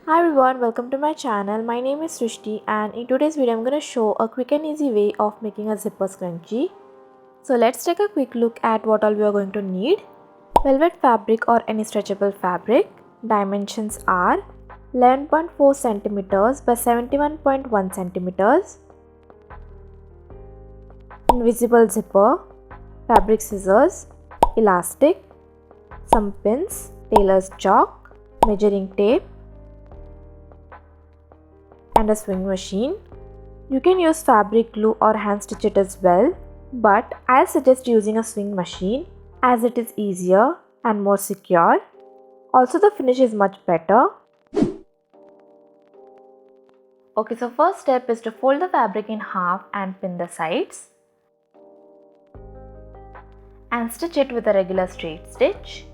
Hi everyone, welcome to my channel. My name is Srishti and in today's video I'm going to show a quick and easy way of making a zipper scrunchie. So let's take a quick look at what all we are going to need. Velvet fabric or any stretchable fabric. Dimensions are 11.4 centimeters by 71.1 centimeters. Invisible zipper, fabric scissors, elastic, some pins, tailor's chalk, measuring tape, and a swing machine. You can use fabric glue or hand stitch it as well, but I'll suggest using a swing machine as it is easier and more secure. Also, the finish is much better. Okay, so first step is to fold the fabric in half and pin the sides and stitch it with a regular straight stitch.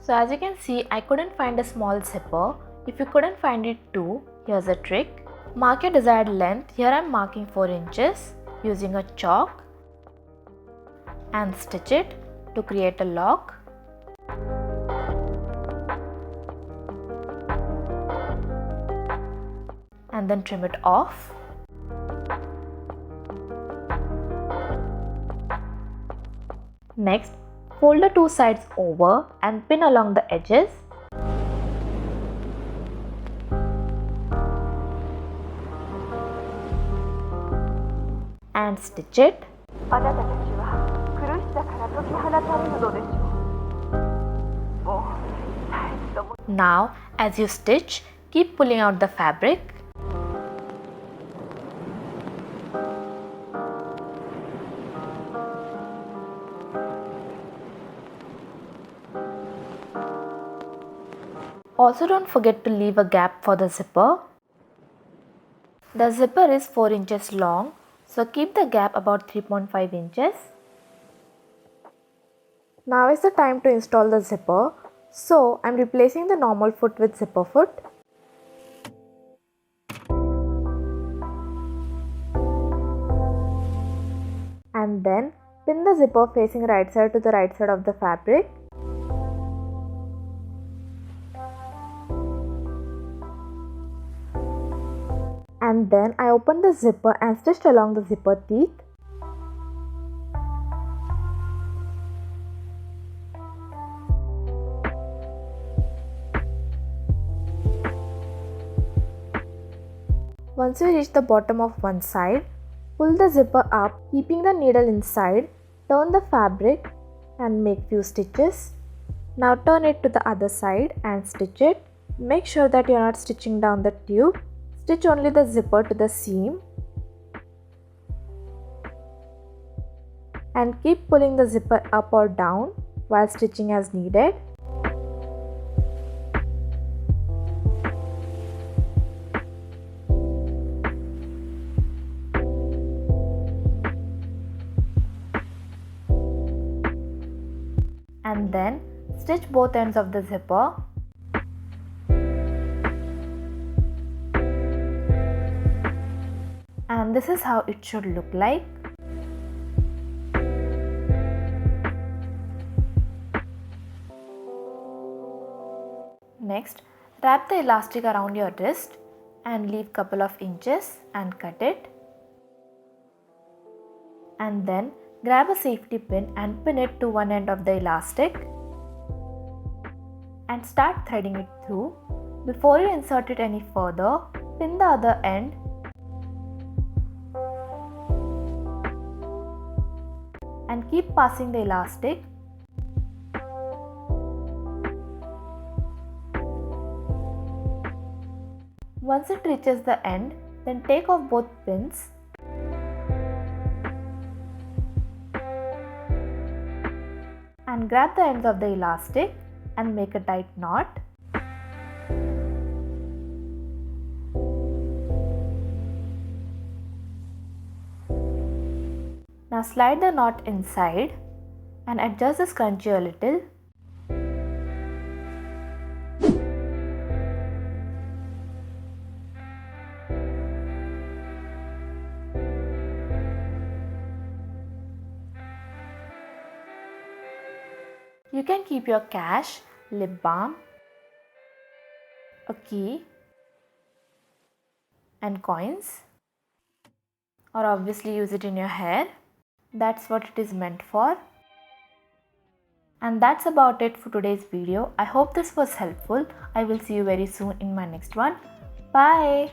So as you can see, I couldn't find a small zipper. If you couldn't find it too, here's a trick. Mark your desired length. Here I'm marking 4 inches using a chalk and stitch it to create a lock. And then trim it off. Next, fold the two sides over and pin along the edges. And stitch it. Now, as you stitch, keep pulling out the fabric. Also, don't forget to leave a gap for the zipper. The zipper is 4 inches long, so keep the gap about 3.5 inches. Now is the time to install the zipper. So, I'm replacing the normal foot with zipper foot. And then pin the zipper facing right side to the right side of the fabric. And then I opened the zipper and stitched along the zipper teeth. Once you reach the bottom of one side, pull the zipper up, keeping the needle inside, turn the fabric and make few stitches. Now turn it to the other side and stitch it. Make sure that you are not stitching down the tube. Stitch only the zipper to the seam and keep pulling the zipper up or down while stitching as needed. And then stitch both ends of the zipper. And this is how it should look like. Next, wrap the elastic around your wrist and leave couple of inches and cut it. And then grab a safety pin and pin it to one end of the elastic and start threading it through. Before you insert it any further, pin the other end and keep passing the elastic. Once it reaches the end, then take off both pins and grab the ends of the elastic and make a tight knot. Now slide the knot inside and adjust the scrunchie a little. You can keep your cash lip balm, a key, and coins, or obviously use it in your hair. That's what it is meant for. And that's about it for today's video. I hope this was helpful. I will see you very soon in my next one. Bye.